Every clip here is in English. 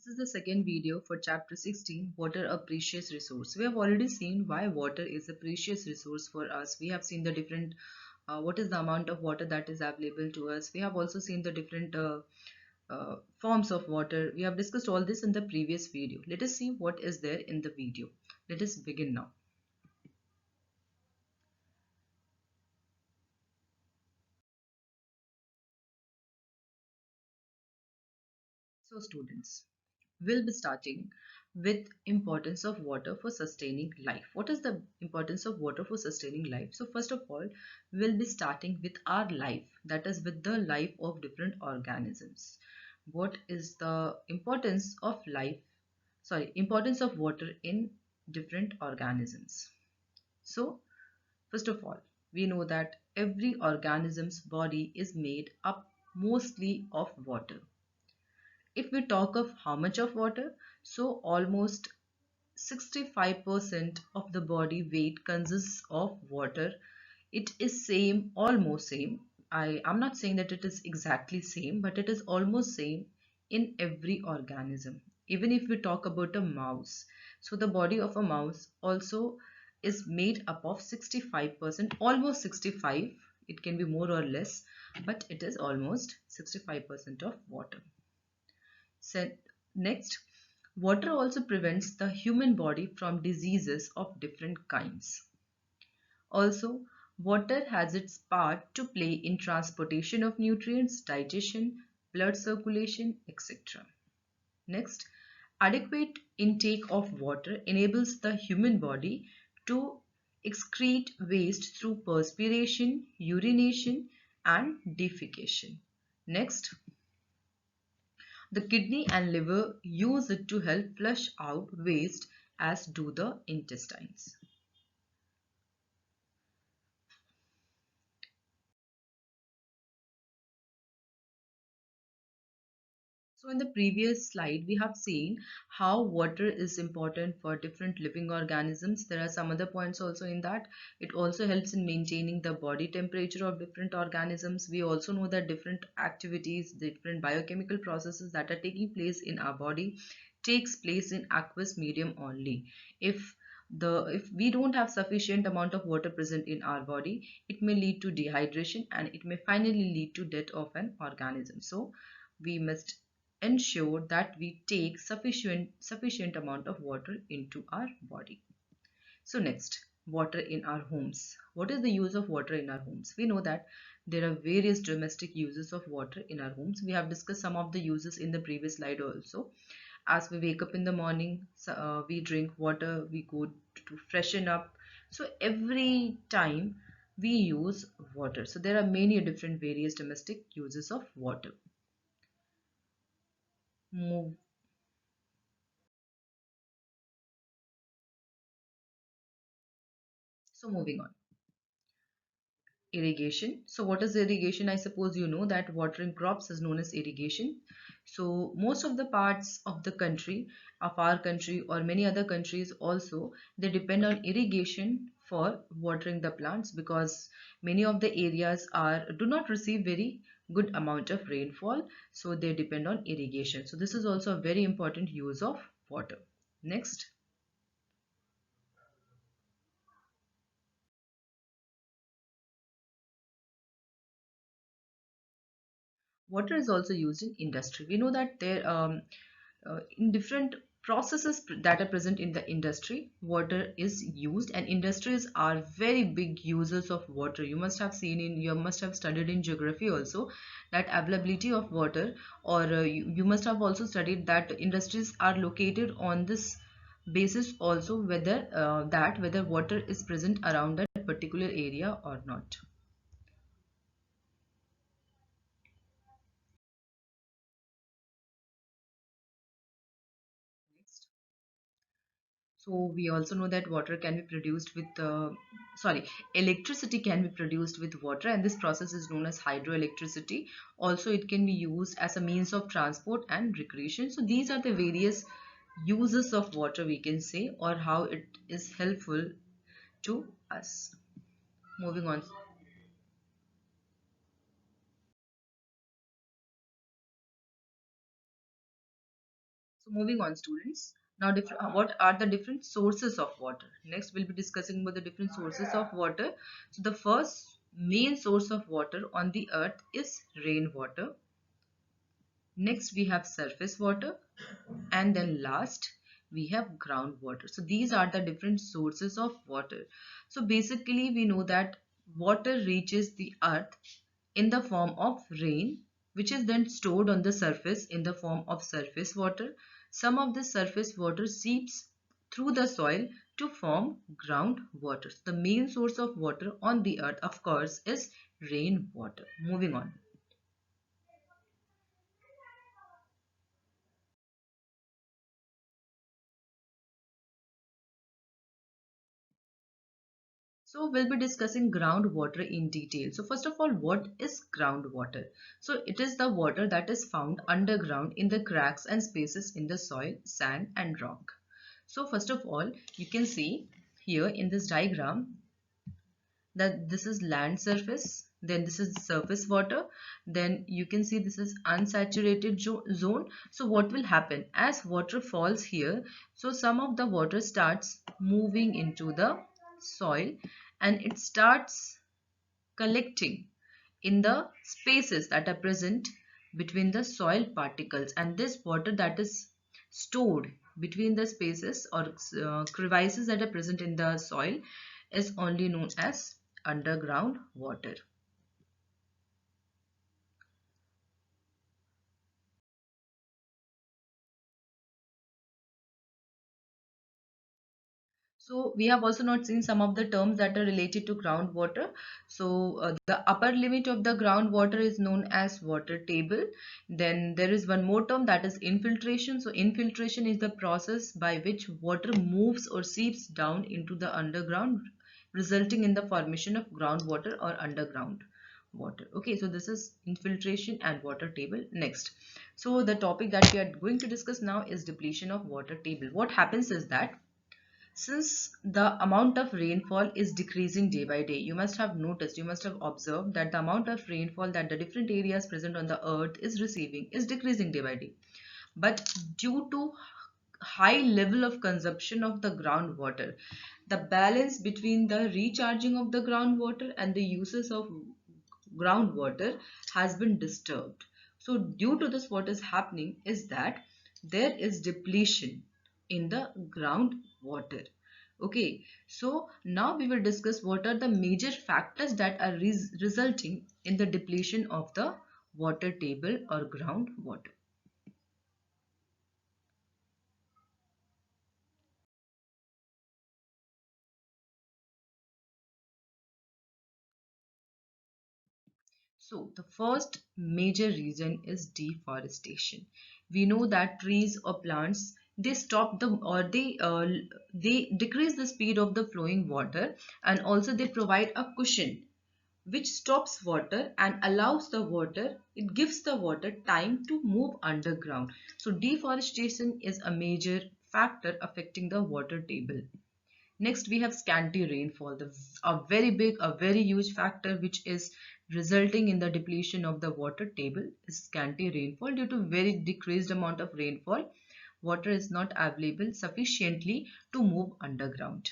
This is the second video for chapter 16, Water a Precious Resource. We have already seen why water is a precious resource for us. We have seen the different, what is the amount of water that is available to us. We have also seen the different forms of water. We have discussed all this in the previous video. Let us see what is there in the video. Let us begin now. So students, we'll be starting with importance of water for sustaining life. What is the importance of water for sustaining life? So first of all, we'll be starting with our life, that is with the life of different organisms. What is the importance of life, importance of water in different organisms? So first of all, we know that every organism's body is made up mostly of water. If we talk of how much of water, so almost 65% of the body weight consists of water. It is same, almost same. I am not saying that it is exactly same, but it is almost same in every organism. Even if we talk about a mouse, so the body of a mouse also is made up of 65%, almost 65. It can be more or less, but it is almost 65% of water. Next, water also prevents the human body from diseases of different kinds. Also, water has its part to play in transportation of nutrients, digestion, blood circulation, etc. Next, adequate intake of water enables the human body to excrete waste through perspiration, urination, and defecation. Next, the kidney and liver use it to help flush out waste, as do the intestines. So in the previous slide, we have seen how water is important for different living organisms. There are some other points also in that. It also helps in maintaining the body temperature of different organisms. We also know that different activities, different biochemical processes that are taking place in our body takes place in aqueous medium only. If we don't have sufficient amount of water present in our body, it may lead to dehydration and it may finally lead to death of an organism. So we must ensure that we take sufficient amount of water into our body. So next, water in our homes. What is the use of water in our homes? We know that there are various domestic uses of water in our homes. We have discussed some of the uses in the previous slide also. As we wake up in the morning, we drink water, we go to freshen up. So every time we use water. So there are many different various domestic uses of water. Move So moving on. Irrigation. So what is irrigation? I suppose you know that watering crops is known as irrigation. So most of the parts of the country, of our country or many other countries also, they depend on irrigation for watering the plants because many of the areas do not receive very good amount of rainfall. So they depend on irrigation. So this is also a very important use of water. Next. Water is also used in industry. We know that in different processes that are present in the industry, water is used, and industries are very big users of water. You must have studied in geography also that availability of water, or you must have also studied that industries are located on this basis also whether water is present around that particular area or not. Next. So we also know that electricity can be produced with water, and this process is known as hydroelectricity. Also, it can be used as a means of transport and recreation. So these are the various uses of water, we can say, or how it is helpful to us. Moving on. So moving on, students. Now, what are the different sources of water? Next, we'll be discussing about the different sources of water. So the first main source of water on the earth is rainwater. Next, we have surface water, and then last we have groundwater. So these are the different sources of water. So basically, we know that water reaches the earth in the form of rain, which is then stored on the surface in the form of surface water. Some of the surface water seeps through the soil to form groundwater. So the main source of water on the earth, of course, is rainwater. Moving on. So we'll be discussing groundwater in detail. So first of all, what is groundwater? So it is the water that is found underground in the cracks and spaces in the soil, sand and rock. So first of all, you can see here in this diagram that this is land surface, then this is surface water, then you can see this is unsaturated zone. So what will happen as water falls here? So some of the water starts moving into the soil and it starts collecting in the spaces that are present between the soil particles, and this water that is stored between the spaces or crevices that are present in the soil is only known as underground water. So we have also not seen some of the terms that are related to groundwater. So the upper limit of the groundwater is known as water table. Then there is one more term, that is infiltration. So infiltration is the process by which water moves or seeps down into the underground, resulting in the formation of groundwater or underground water. Okay, so this is infiltration and water table. Next, so the topic that we are going to discuss now is depletion of water table. What happens is that since the amount of rainfall is decreasing day by day, you must have noticed, you must have observed that the amount of rainfall that the different areas present on the earth is receiving is decreasing day by day. But due to high level of consumption of the groundwater, the balance between the recharging of the groundwater and the uses of groundwater has been disturbed. So due to this, what is happening is that there is depletion in the groundwater. Okay, so now we will discuss what are the major factors that are resulting in the depletion of the water table or groundwater. So the first major reason is deforestation. We know that trees or plants, they stop the or they decrease the speed of the flowing water, and also they provide a cushion which stops water and allows the water, it gives the water time to move underground. So deforestation is a major factor affecting the water table. Next, we have scanty rainfall, a very big, a very huge factor which is resulting in the depletion of the water table is scanty rainfall. Due to very decreased amount of rainfall, water is not available sufficiently to move underground.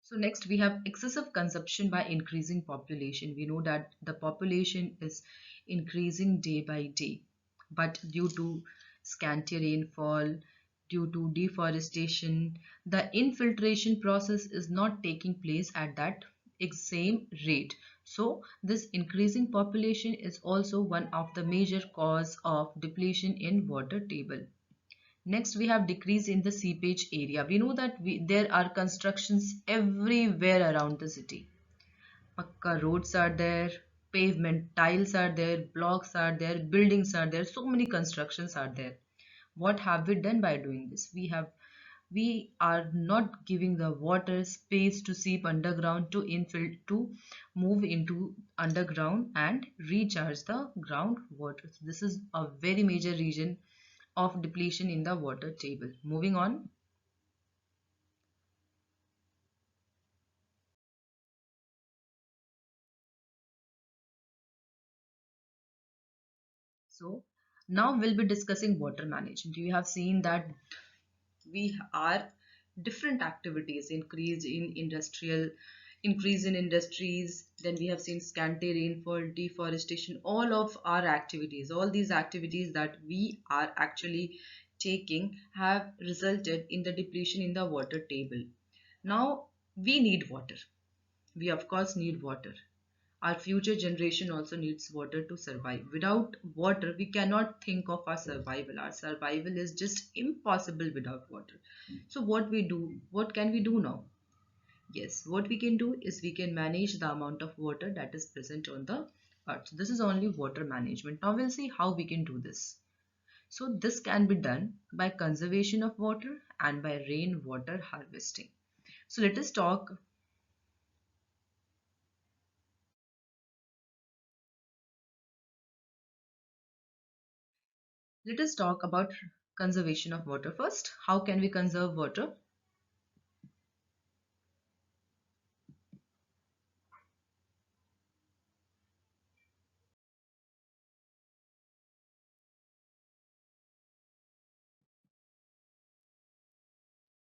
So next we have excessive consumption by increasing population. We know that the population is increasing day by day, but due to scanty rainfall, due to deforestation, the infiltration process is not taking place at that same rate. So this increasing population is also one of the major cause of depletion in water table. Next, we have decrease in the seepage area. We know that there are constructions everywhere around the city. Pakka roads are there, pavement tiles are there, blocks are there, buildings are there, so many constructions are there. What have we done by doing this? We are not giving the water space to seep underground to infill to move into underground and recharge the groundwater. So this is a very major reason of depletion in the water table. Moving on. Now we'll be discussing water management. You have seen that we are different activities, increase in industries, then we have seen scanty rainfall, deforestation, all of our activities, all these activities that we are actually taking have resulted in the depletion in the water table. Now we need water. We of course need water. Our future generation also needs water to survive. Without water, we cannot think of our survival. Our survival is just impossible without water. So what we do, what can we do now? Yes, what we can do is we can manage the amount of water that is present on the earth. So this is only water management. Now we'll see how we can do this. So this can be done by conservation of water and by rainwater harvesting. So let us talk about conservation of water first. How can we conserve water?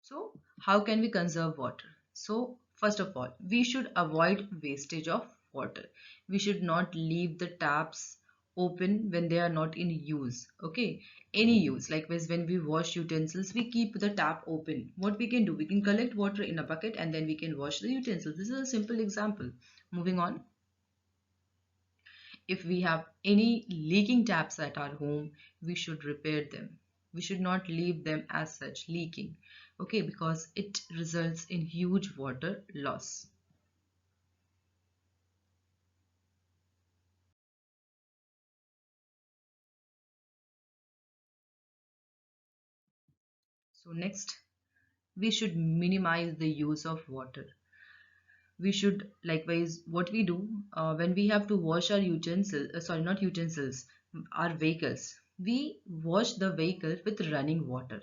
So, how can we conserve water? So, first of all, we should avoid wastage of water. We should not leave the taps open when they are not in use. Okay, any use, like when we wash utensils, we keep the tap open. What we can do, we can collect water in a bucket and then we can wash the utensils. This is a simple example. Moving on. If we have any leaking taps at our home, we should repair them. We should not leave them as such leaking, okay, because it results in huge water loss. So next, we should minimize the use of water. We should likewise, what we do when we have to wash our utensils, sorry, not utensils, our vehicles, we wash the vehicle with running water.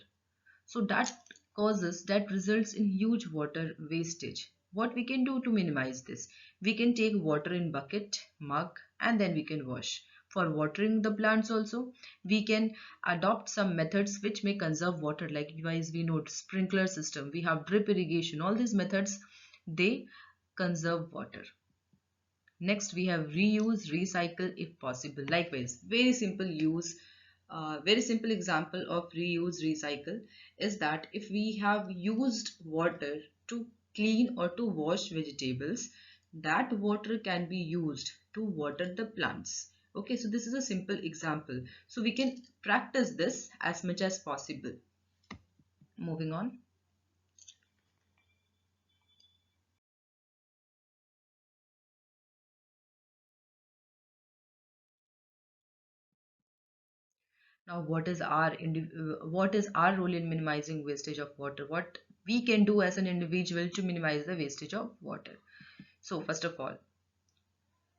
So that results in huge water wastage. What we can do to minimize this? We can take water in bucket, mug, and then we can wash. For watering the plants also, we can adopt some methods which may conserve water. Likewise, we know sprinkler system, we have drip irrigation. All these methods, they conserve water. Next, we have reuse, recycle if possible. Likewise, very simple example of reuse, recycle is that if we have used water to clean or to wash vegetables, that water can be used to water the plants. Okay, so this is a simple example. So we can practice this as much as possible. Moving on. Now, what is our role in minimizing wastage of water? What we can do as an individual to minimize the wastage of water? So, first of all,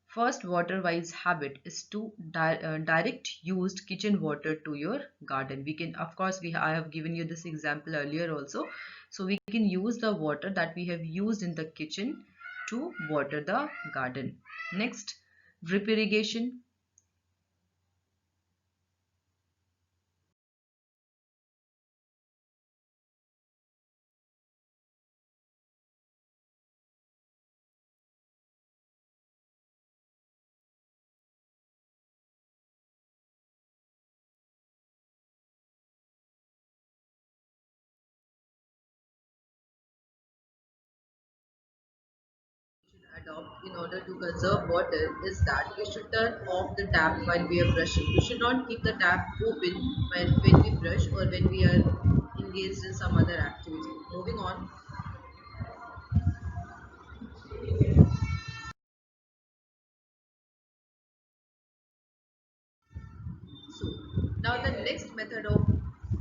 first water-wise habit is to direct used kitchen water to your garden. We can, of course, I have given you this example earlier also. So we can use the water that we have used in the kitchen to water the garden. Next, drip irrigation. Adopt in order to conserve water is that we should turn off the tap while we are brushing. We should not keep the tap open when we brush or when we are engaged in some other activity. Moving on. So now the next method of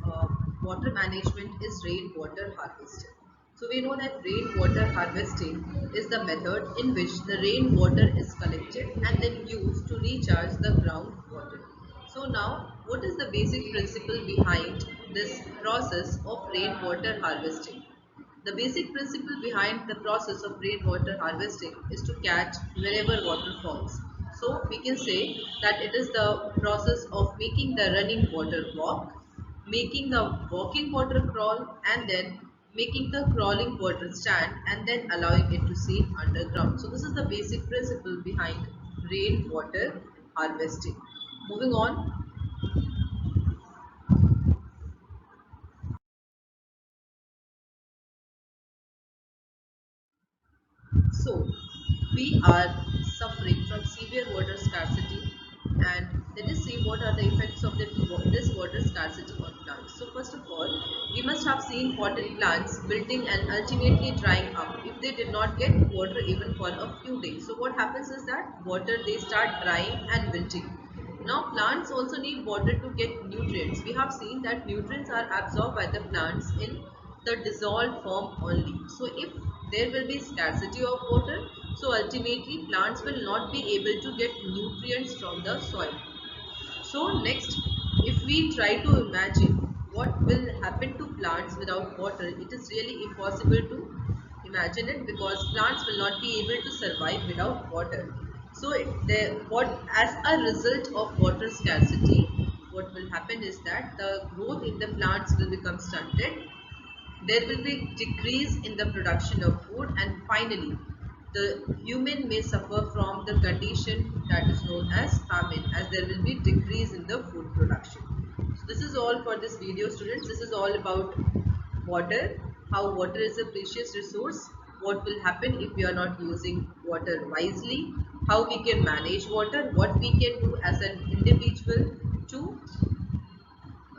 uh, water management is rainwater harvesting. So we know that rainwater harvesting is the method in which the rainwater is collected and then used to recharge the groundwater. So now what is the basic principle behind this process of rainwater harvesting? The basic principle behind the process of rainwater harvesting is to catch wherever water falls. So we can say that it is the process of making the running water walk, making the walking water crawl, and then making the crawling water stand, and then allowing it to sink underground. So this is the basic principle behind rainwater harvesting. Moving on. So, we are suffering from severe water scarcity, and let us see what are the effects of this water scarcity on plants. So, first of all, we must have seen potted plants wilting and ultimately drying up if they did not get water even for a few days. So, what happens is that water they start drying and wilting. Now, plants also need water to get nutrients. We have seen that nutrients are absorbed by the plants in the dissolved form only. So, if there will be scarcity of water, so ultimately plants will not be able to get nutrients from the soil. So next, if we try to imagine what will happen to plants without water, it is really impossible to imagine it, because plants will not be able to survive without water. So what as a result of water scarcity, what will happen is that the growth in the plants will become stunted, there will be decrease in the production of food, and finally the human may suffer from the condition that is known as famine, as there will be decrease in the food production. So this is all for this video, students. This is all about water, how water is a precious resource, what will happen if we are not using water wisely, how we can manage water, what we can do as an individual to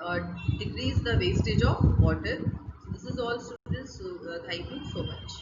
uh, decrease the wastage of water. So this is all, students. So thank you so much.